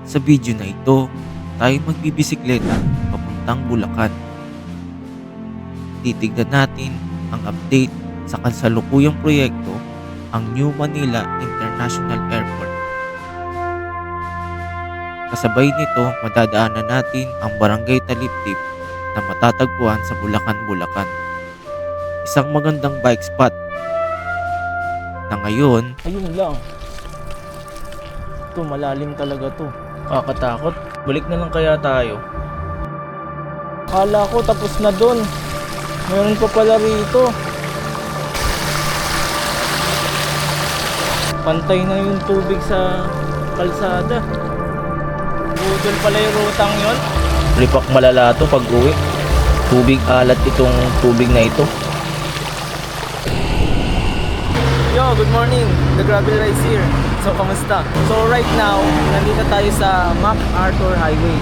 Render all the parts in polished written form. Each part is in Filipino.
Sa video na ito, tayo magbibisikleta papuntang Bulacan. Titignan natin ang update sa kasalukuyang proyekto, ang New Manila International Airport. Kasabay nito, madadaanan natin ang Barangay Taliptip na matatagpuan sa Bulacan, Bulacan. Isang magandang bike spot na ngayon Ayun lang. Ito, malalim talaga to. Kakatakot. Balik na lang kaya tayo. Kala ko tapos na dun. Meron pa pala rito. Pantay na yung tubig sa kalsada. Budol pala yung rutang yon. Lipak malala to pag uwi. Tubig alat itong tubig na ito. Yo, good morning. The Gravel Rides here. So, kamusta? So, right now, nandito tayo sa MacArthur Highway.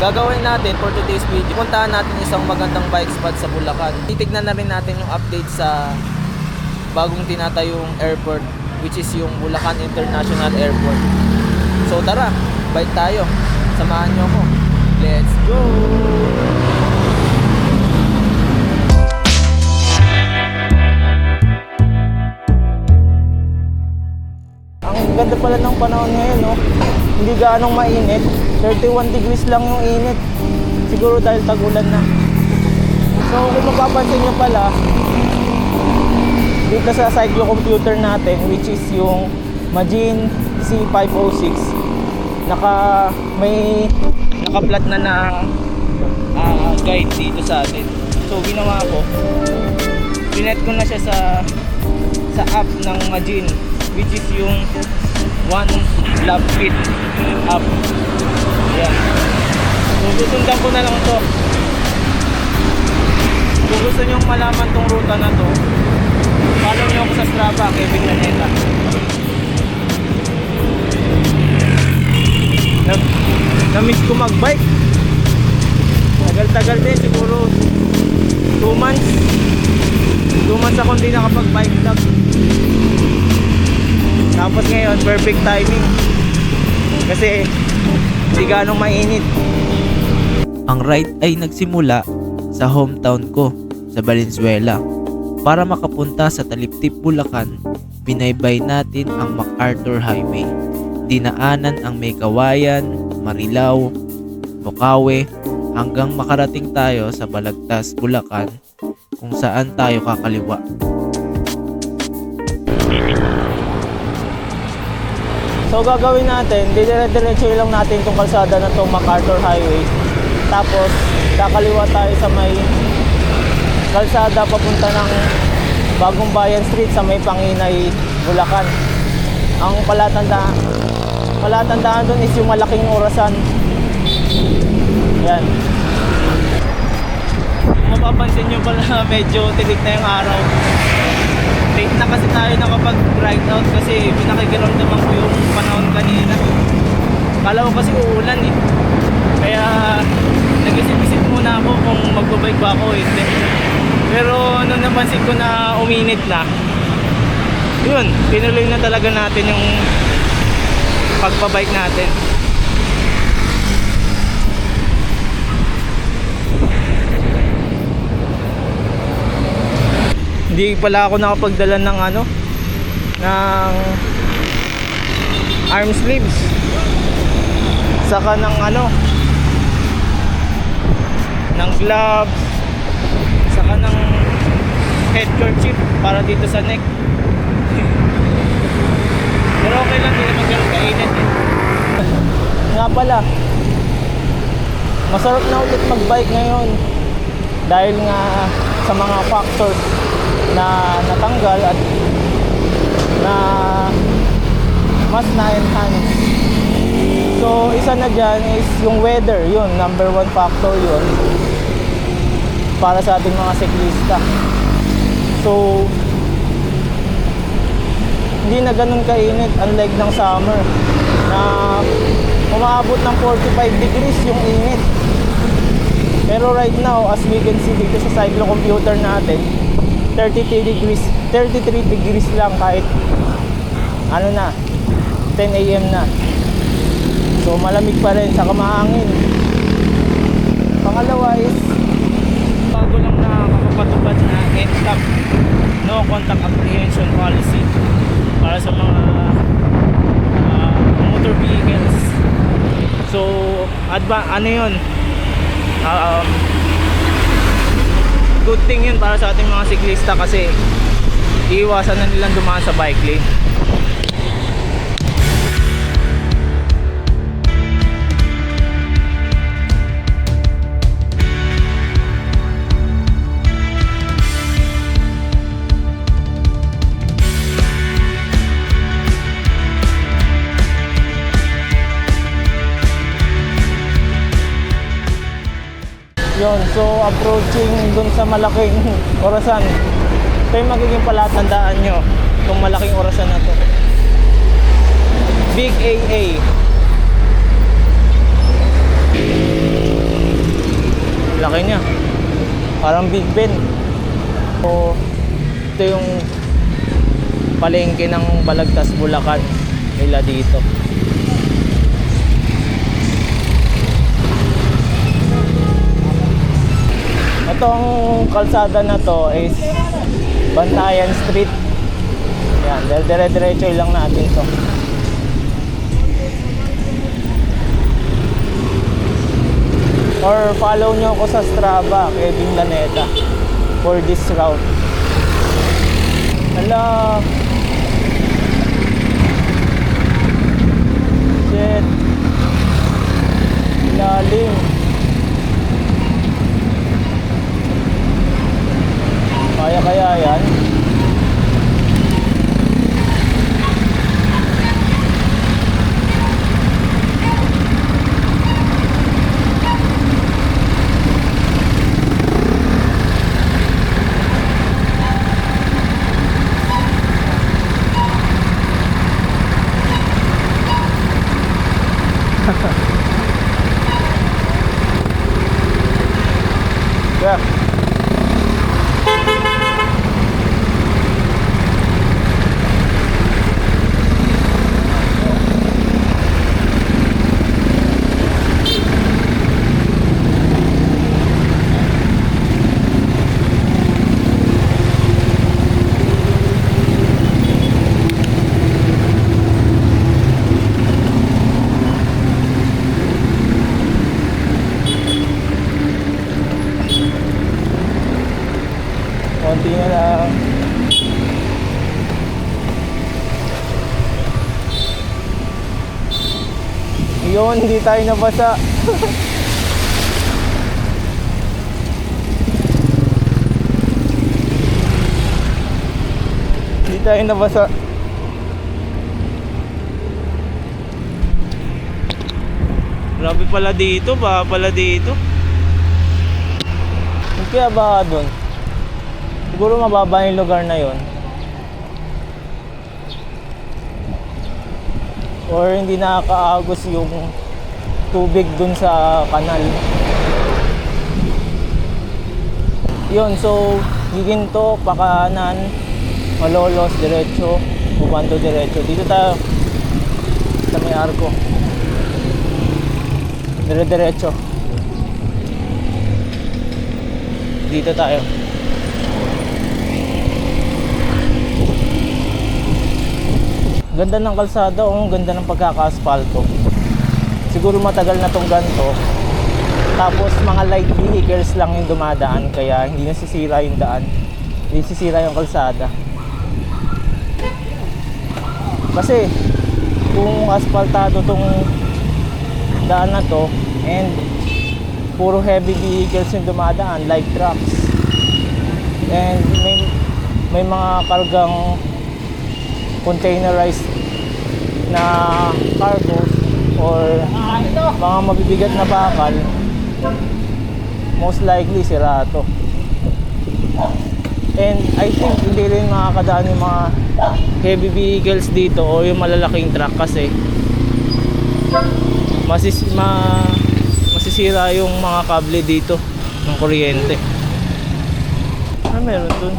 Gagawin natin for today's video, puntahan natin isang magandang bike spot sa Bulacan. Titignan na rin natin yung update sa bagong tinatayong airport, which is yung Bulacan International Airport. So, tara, bike tayo. Samahan nyo ako. Let's go! Ang ganda pala ng panahon ngayon, no? Hindi gaanong mainit. 31 degrees lang yung init. Siguro dahil tag-ulan na. So kung mapapansin nyo pala, dito sa cyclocomputer natin, which is yung Magin C506, may naka-flat na guide dito sa atin. So ginawa ko, pinet ko na siya sa app ng Magin, which is yung One Lap Fit app. Yan. So susundan ko na lang to. Kung gusto nyo malaman tong ruta na to, follow nyo ako sa Strava, Kevin Laneta. Na-miss ko mag-bike. Tagal-tagal din, siguro 2 months. 2 months ako hindi nakapag-bike vlog. Tapos ngayon, perfect timing. Kasi hindi ganong mainit. ang ride ay nagsimula sa hometown ko sa Valenzuela. Para makapunta sa Taliptip, Bulacan, binaybay natin ang MacArthur Highway. Dinaanan ang May Kawayan, Marilao, Bukawe hanggang makarating tayo sa Balagtas, Bulacan kung saan tayo kakaliwa. So gagawin natin, dire-diretso lang natin itong kalsada na itong MacArthur Highway. Tapos kakaliwa tayo sa may kalsada papunta ng Bagong Bayan Street sa may Panginay, Bulacan. Ang palatandaan doon is yung malaking orasan. Yan. Kung mapapansin nyo pala, medyo tinik na yung araw. Late na kasi tayo nakapag-ride out kasi pinakikiramdaman ko yung panahon kanina. Kala ko kasi uulan eh. Kaya nag-isip-isip muna ako kung magbabike ba ako hindi. Pero nung napansin ko na uminit na, yun, tinuloy na talaga natin yung pagpabike natin. Hindi pala ako nakapagdala ng ng arm sleeves, saka ng ng gloves, saka ng head kerchief para dito sa neck. Pero okay lang, hindi naman ganun kainit eh. Nga pala, masarap na ulit mag-bike ngayon dahil nga sa mga factors na natanggal at na mas na-enhance. So isa na dyan is yung weather, yun, number 1 factor yun para sa ating mga siklista. So hindi na ganun kainit, unlike ng summer na umaabot ng 45 degrees yung init. Pero right now, as we can see dito sa cyclocomputer natin, 33 degrees lang kahit 10 AM na. So malamig pa rin, saka mahangin. Pangalawa is bago lang na makapatupad na NCAP, no contact apprehension policy para sa mga motor vehicles. So ano yun, good thing yun para sa ating mga siklista kasi iiwasan na nilang dumaan sa bike lane. Yun, so approaching dun sa malaking orasan. Ito yung magiging palatandaan nyo, itong malaking orasan na to. Big AA. Laki niya, parang Big Ben. So ito yung palengke ng Balagtas, Bulacan nila dito. Itong kalsada na to is Bantayan Street. Yan, dire-diretso lang natin to. Or follow nyo ako sa Strava, Kevin Laneta, for this route. Hala, shit, lalim. Kaya yan. Yeah. Konti na lang. Yun, hindi tayo nabasa. Hindi tayo nabasa. Grabe pala dito, pala dito. Kaya ba doon? Siguro mababa yung lugar na yon, or hindi nakakaagos yung tubig dun sa kanal. Yun, so Giginto, Pakanan, Malolos, diretso, Bubando diretso. Dito tayo sa may arko, dire-diretso. Dito tayo. Ganda ng kalsada, ganda ng pagkaka-asphalto. Siguro matagal na tong ganito. Tapos mga light vehicles lang yung dumadaan, kaya hindi nasisira yung daan. Hindi nasisira yung kalsada. Kasi kung asphaltado tong daan na to and puro heavy vehicles yung dumadaan, like trucks, and may mga kargang containerized na cargos or mga mabibigat na bakal, most likely sira to. And I think hindi rin makakadaan yung mga heavy vehicles dito o yung malalaking truck kasi masisira yung mga kable dito ng kuryente. Ano meron dun?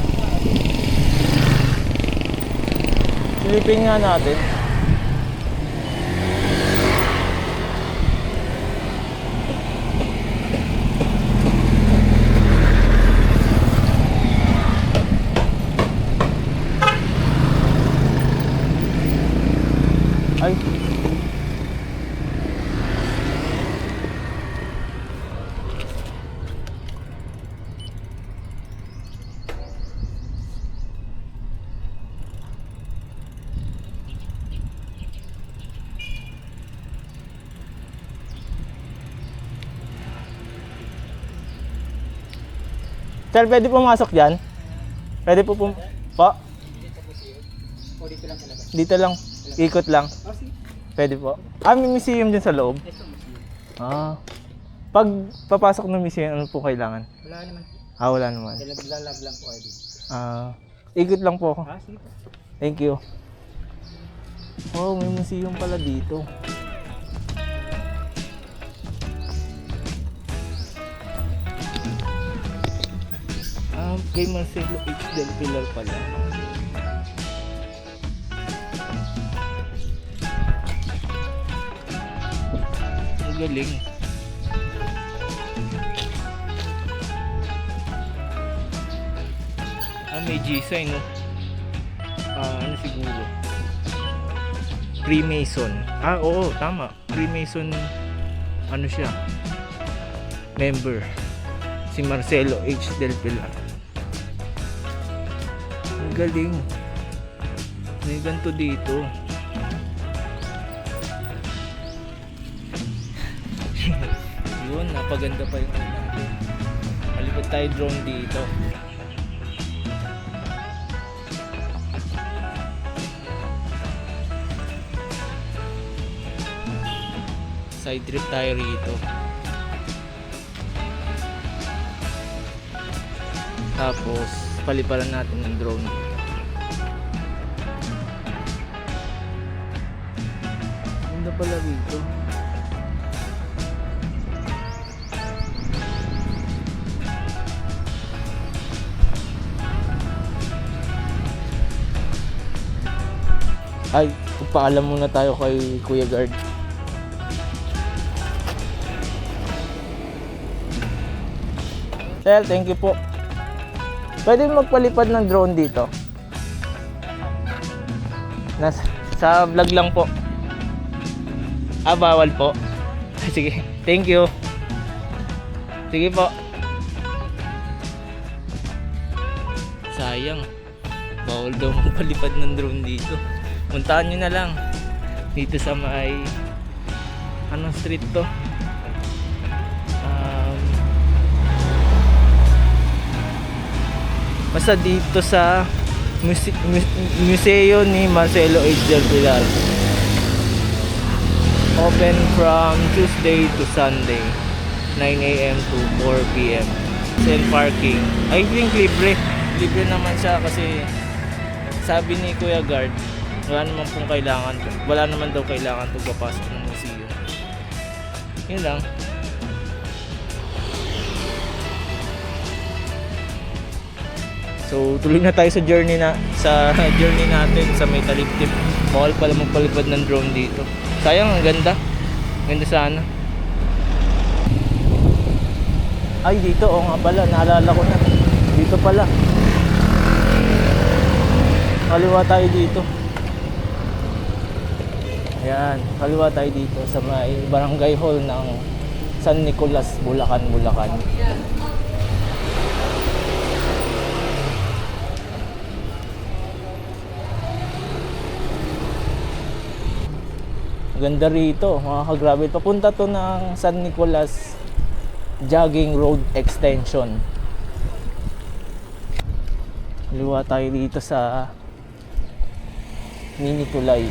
Silipin nga natin. Sir, pwede pumasok dyan? Pwede po po? Dito lang. Ikot lang. Pwede po. May museum dyan sa loob? Pag papasok ng museum, ano po kailangan? Wala naman. Wala naman. Naglalag lang po kayo dito. Ikot lang po ako. Sige po. Thank you. Oh, may museum pala dito. Kay Marcelo H. Del Pilar pala. Ang galing. May G-sign, no? Ano siguro? Freemason. Oo, tama. Freemason, ano siya? Member. Si Marcelo H. Del Pilar. Ang galing. May ganito dito. Yun, napaganda pa yung natin. Malipad tayo drone dito. Side trip tayo rito. Tapos paliparan natin ng drone. Ganda pala rito. Ay, paalam muna tayo kay Kuya Guard. Sir, thank you po. Pwede magpalipad ng drone dito? Sa vlog lang po. Bawal po. Sige, thank you. Sige po. Sayang. Bawal daw magpalipad ng drone dito. Puntahan nyo na lang. Dito sa may... Anong street to? Basta dito sa museo ni Marcelo H. Del Pilar. Open from Tuesday to Sunday, 9 a.m. to 4 p.m. Self parking. I think libre. Libre naman siya kasi sabi ni Kuya Guard, wala naman daw kailangan pagpapasok ng museum. Yun lang. So tuloy na tayo sa journey natin sa may taliptip. Bawal pala magpalipad ng drone dito. Sayang, ang ganda. Ganda sana. Ay, dito nga pala, naalala ko na. Dito pala. Kaliwa tayo dito. Ayan, kaliwa tayo dito sa may barangay hall ng San Nicolas, Bulacan. Ganda rito, mga ka-gravel. Papunta to ng San Nicolas Jogging Road Extension. Liwa tayo dito sa Mini Tulay.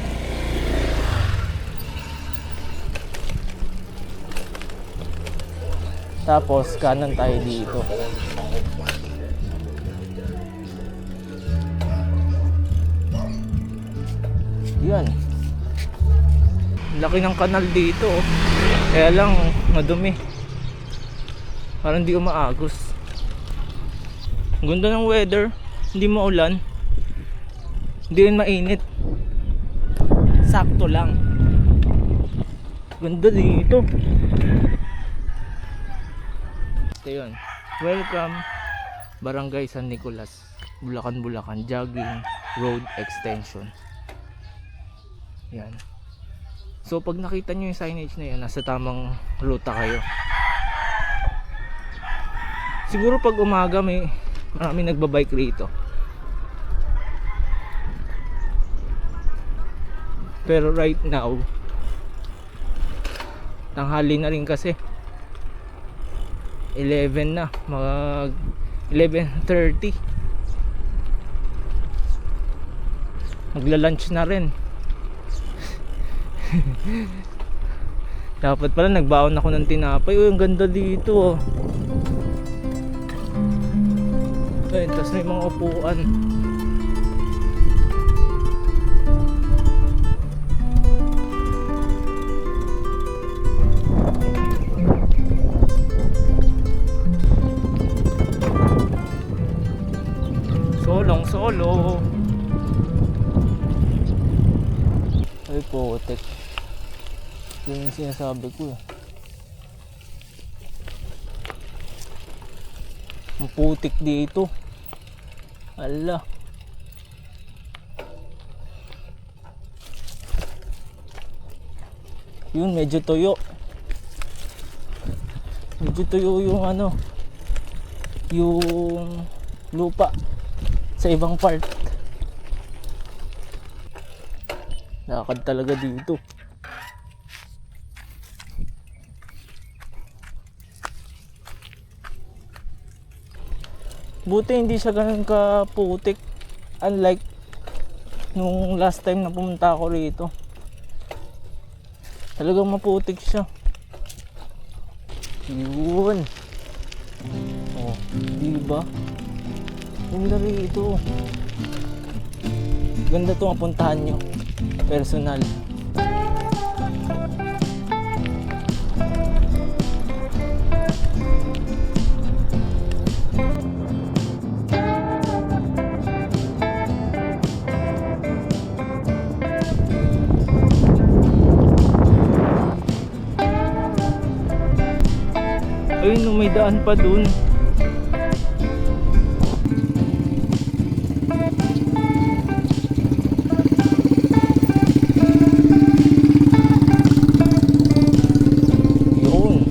Tapos kanan tayo dito. Yan. Laki ng kanal dito. Kaya lang madumi. Parang di umaagos. Ganda ng weather. Hindi maulan. Hindi rin mainit. Sakto lang. Ganda dito. Ito yun. Welcome Barangay San Nicolas, Bulacan Jogging Road Extension. Yan. So pag nakita nyo yung signage na yan, nasa tamang ruta kayo. Siguro pag umaga marami nagbabike rito. Pero right now, tanghali na rin kasi. 11 na, 11:30. Magla-lunch na rin. Dapat pala nagbaon ako ng tinapay. Uy, ang ganda dito oh. Ayun, tas may mga upuan. Solong solo. Ay putik. Yun yung sinasabi ko eh. Ang putik dito. Ala. Yun, medyo tuyo. Medyo tuyo yung ano, yung lupa sa ibang part. Nakakad talaga dito. Buti hindi siya ganun kaputik, unlike nung last time na pumunta ako rito. Talagang maputik siya. Yun. Oh, diba? Ganda rito. Ganda itong apuntahan nyo. Personal. Ayun, may daan pa dun. Yun.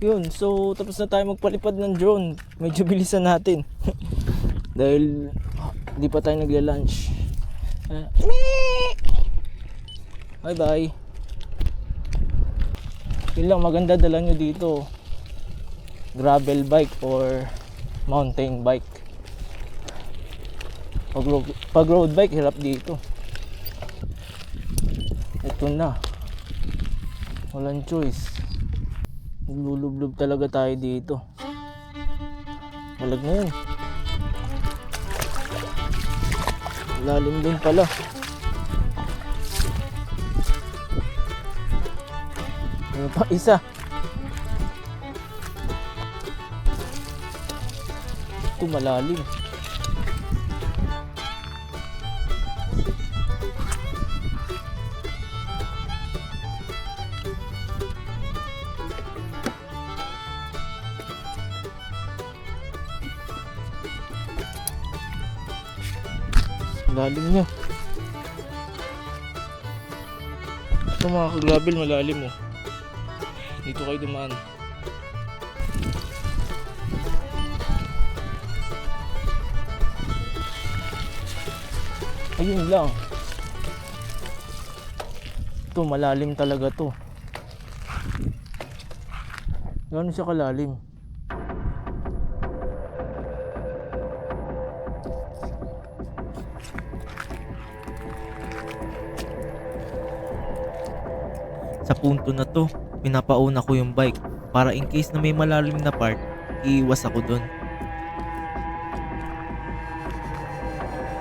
Yun, so tapos na tayo magpalipad ng drone. Medyo bilisan natin. Dahil di pa tayo nagla-lunch. Bye bye. Yun lang, maganda dala nyo dito. Gravel bike or mountain bike. Pag road bike, hirap dito. Ito na. Walang choice. Lulublob talaga tayo dito. Malag na yun. Lalim din pala. Ano pa isa? Ito malalim. Lalim niya. Ito mga ka-gravel, malalim oh. Dito kayo dumaan. Ayun lang. Ito malalim talaga to. Gano'n siya kalalim? Sa punto na to, pinapauna ko yung bike para in case na may malalim na part, iiwas ako dun.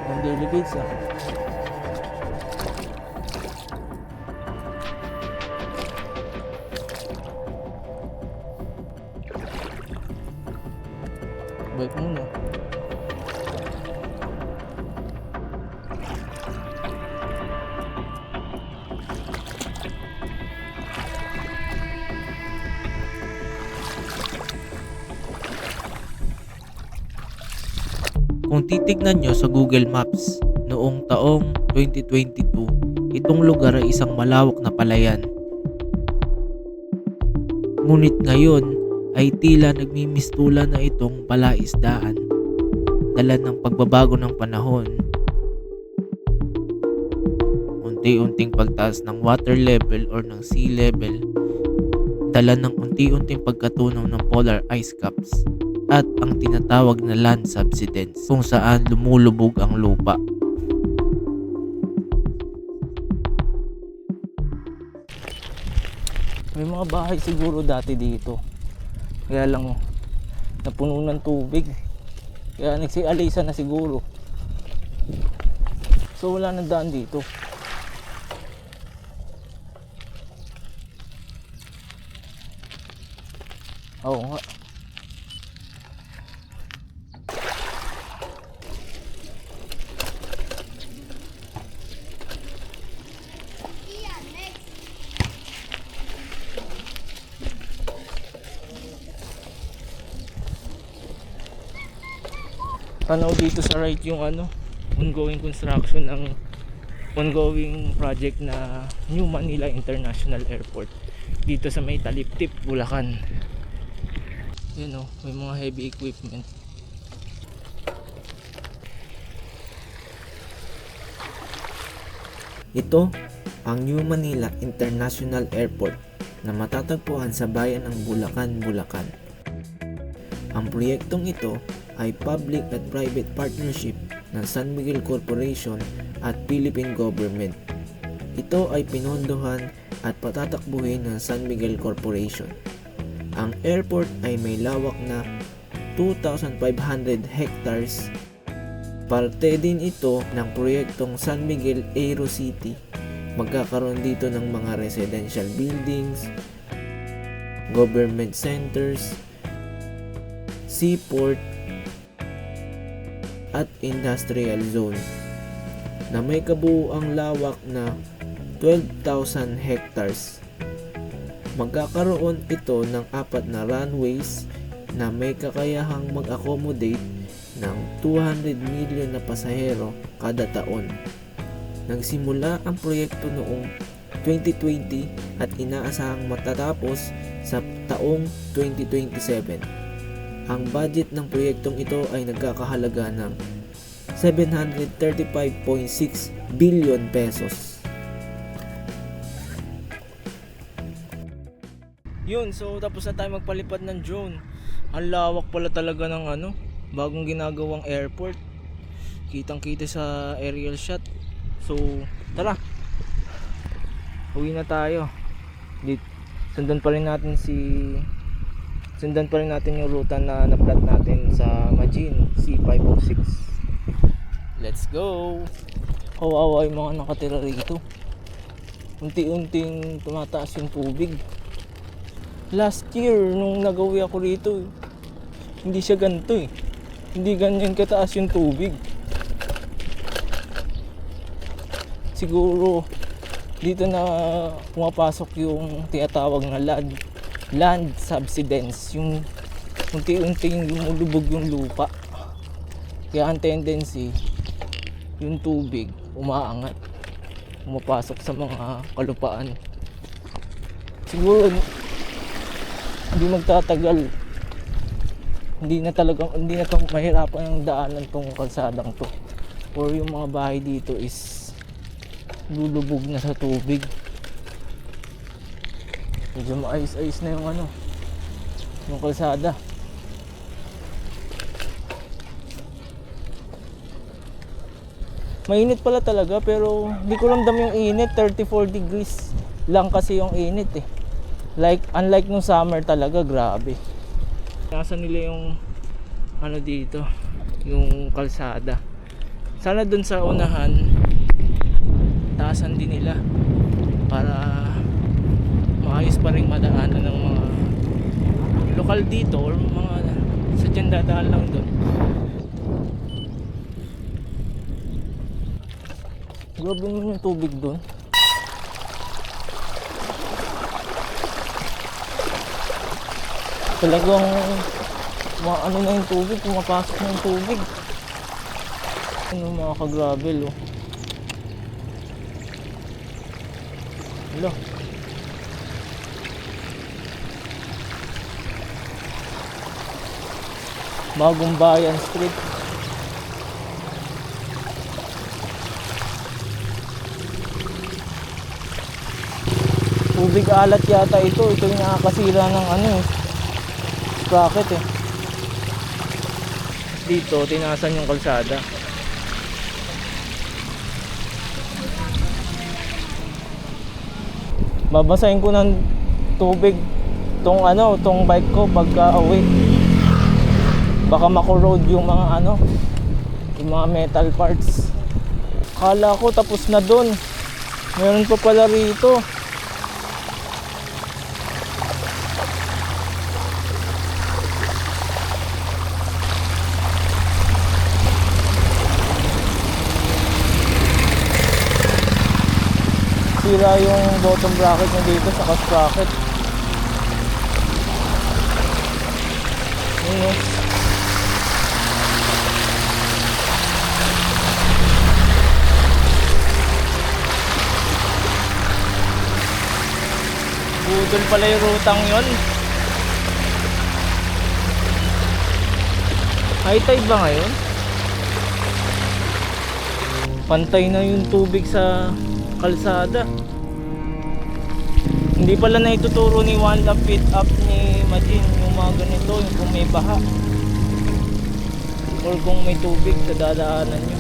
Ang delicates ah. Bike muna. Kung titignan nyo sa Google Maps, noong taong 2022, itong lugar ay isang malawak na palayan. Ngunit ngayon ay tila nagmimistulan na itong palaisdaan, dala ng pagbabago ng panahon, unti-unting pagtaas ng water level or ng sea level, dala ng unti-unting pagkatunaw ng polar ice caps, at ang tinatawag na land subsidence kung saan lumulubog ang lupa. May mga bahay siguro dati dito. Kaya lang napuno ng tubig. Kaya nagsialisa na siguro. So wala nang daan dito. Oo nga. Tanaw dito sa right yung ongoing construction ng ongoing project na New Manila International Airport dito sa may Taliptip, Bulacan. Yun may mga heavy equipment. Ito ang New Manila International Airport na matatagpuan sa bayan ng Bulacan, Bulacan. Ang proyektong ito ay public at private partnership ng San Miguel Corporation at Philippine Government. Ito ay pinondohan at patatakbuhin ng San Miguel Corporation. Ang airport ay may lawak na 2,500 hectares. Parte din ito ng proyektong San Miguel Aero City. Magkakaroon dito ng mga residential buildings, government centers, seaport, at industrial zone na may kabuuang lawak na 12,000 hectares. Magkakaroon ito ng 4 na runways na may kakayahang mag-accommodate ng 200 million na pasahero kada taon. Nagsimula ang proyekto noong 2020 at inaasahang matatapos sa taong 2027. Ang budget ng proyektong ito ay nagkakahalaga ng 735.6 billion pesos. Yun, so tapos na tayo magpalipad ng drone. Ang lawak pala talaga ng bagong ginagawang airport. Kitang-kita sa aerial shot. So, tara. Uwi na tayo. Sundan pa rin natin yung ruta na na-plot natin sa Majin C506. Let's go. Kawawa yung mga nakatira rito. Unti-unting tumataas yung tubig. Last year nung nagawi ako rito, hindi siya ganito Hindi ganyan kataas yung tubig. Siguro dito na pumapasok yung tinatawag na land subsidence, yung unti-unting lumulubog yung lupa. Kaya ang tendency, yung tubig umaangat, pumapasok sa mga kalupaan. Siguro hindi magtatagal, hindi na mahirapan ang daanan tong kalsadang to, or yung mga bahay dito is lulubog na sa tubig. Medyo maayos-ayos na yung kalsada. Mainit pala talaga, pero hindi ko ramdam yung init. 34 degrees lang kasi yung init unlike nung summer talaga, grabe. Nasa nila yung dito, yung kalsada. Sana dun sa unahan taasan din nila para maayos pa rin madaanan ng mga lokal dito or mga sadyang dadaan lang doon. Grabe naman yung tubig doon. Talagang na yung tubig, pumapasok na yung tubig. Ano mga ka-gravel oh. Hello. Bagong Bayan Street. Tubig alat yata ito. Ito yung nakakasira ng ano eh, sprocket eh. Dito, tinasan yung kalsada. Babasahin ko ng tubig tong bike ko pagka uwi. Baka makorode yung mga yung mga metal parts. Kala ko tapos na dun. Meron pa pala rito. Sira yung bottom bracket niya dito sa sprocket. Ayun oh. Budol pala yung rutang yon. High tide ba ngayon? Pantay na yung tubig sa kalsada. Hindi pala na ituturo ni One Love Fit Up ni Majin yung mga ganito, yung kung may baha or kung may tubig sa dadaanan nyo.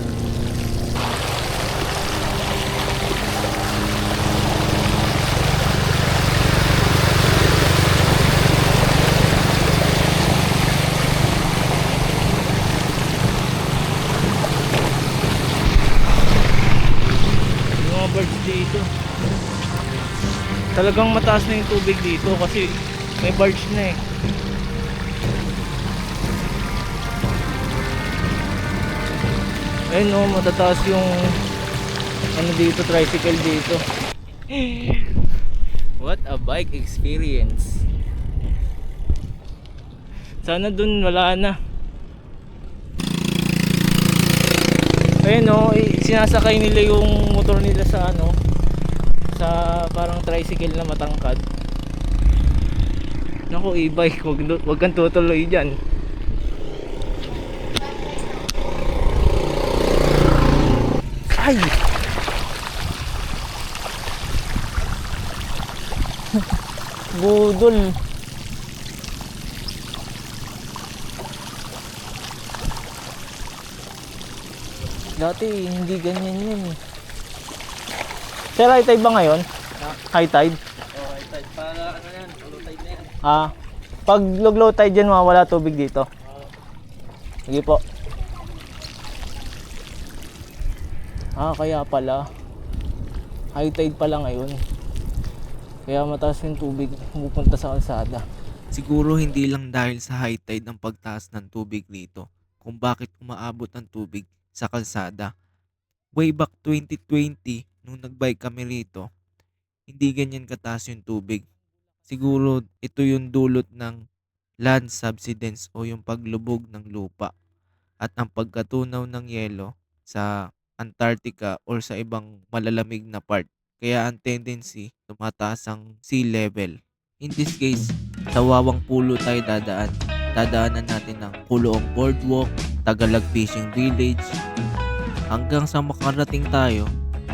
Yung mga birds dito, talagang mataas na yung tubig dito kasi may barge na eh. Ayun oh, matataas yung dito, tricycle dito. What a bike experience. Sana dun wala na. Ayun oh, sinasakay nila yung motor nila sa sa parang tricycle na matangkad. Naku, e-bike, wag kang tutuloy dyan. Ay! Budol. Dati hindi ganyan yun. Sir, high tide ba ngayon? High tide? Oh, high tide. Para ano yan, low tide na yan. Pag low tide dyan, mawawala tubig dito. Sige po. Kaya pala. High tide pala ngayon. Kaya mataas yung tubig pupunta sa kalsada. Siguro hindi lang dahil sa high tide ang pagtaas ng tubig rito kung bakit umaabot ang tubig sa kalsada. Way back 2020, nung nagbike kami rito, hindi ganyan kataas yung tubig. Siguro ito yung dulot ng land subsidence o yung paglubog ng lupa at ang pagkatunaw ng yelo sa Antarctica or sa ibang malalamig na part. Kaya ang tendency, tumataas ang sea level. In this case, sa Wawang Pulo tayo dadaan. Dadaanan natin ng Puloong Boardwalk, Tagalog Fishing Village, hanggang sa makarating tayo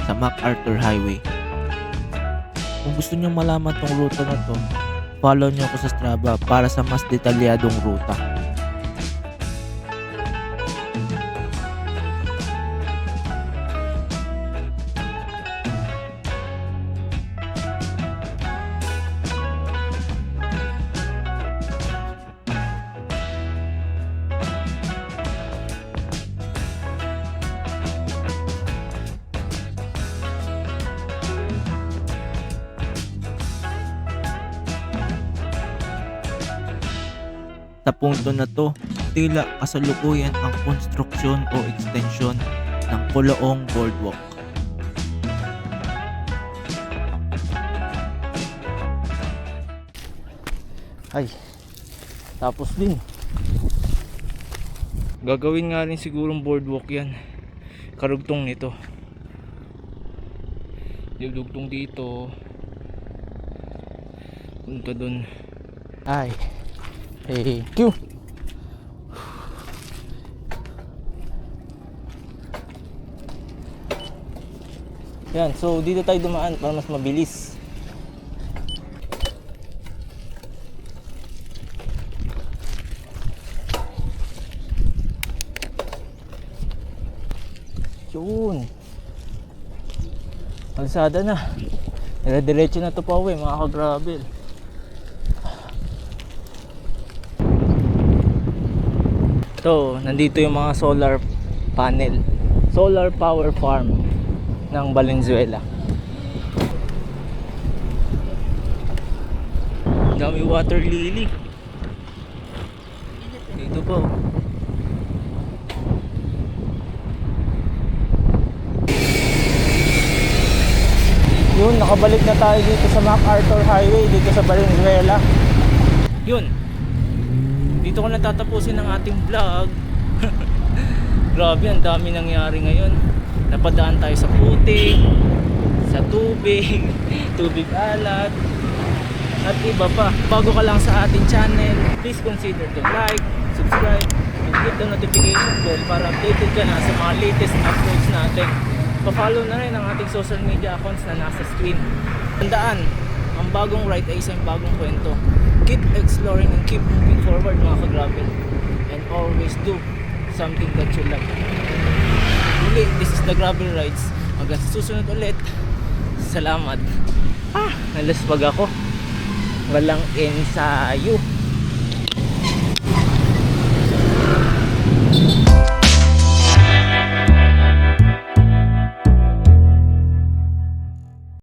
sa MacArthur Highway. Kung gusto nyo malaman tong ruta na to, follow nyo ako sa Strava para sa mas detalyadong ruta. Sa punto na to, tila kasalukuyan ang konstruksyon o extension ng Puloong Boardwalk. Ay, tapos din. Gagawin nga rin sigurong boardwalk yan. karugtong nito. Dugtong dito. Punta dun. Ay. Thank you. Yan, so dito tayo dumaan para mas mabilis. Yun. Kalsada na. Dire-diretso na to pa uwi mga ka-gravel. So, nandito yung mga solar panel. Solar power farm ng Valenzuela. Dami water lily. Dito po. Yun, nakabalik na tayo dito sa MacArthur Highway dito sa Valenzuela. Yun. Dito ko natatapusin ang ating vlog. Grabe, ang dami nangyari ngayon. Napadaan tayo sa putik, sa tubig, tubig alat, at iba pa. Bago ka lang sa ating channel, please consider to like, subscribe, and hit the notification bell para updated ka na sa mga latest uploads natin. Pa-follow na rin ang ating social media accounts na nasa screen. Tandaan, ang bagong ride ay isang bagong kwento. Keep exploring and keep moving forward mga ka-gravel. And always do something that you love. Muli, this is the Gravel Rides. Hanggang sa susunod ulit. Salamat. Nalaspag ako. Walang ensayo.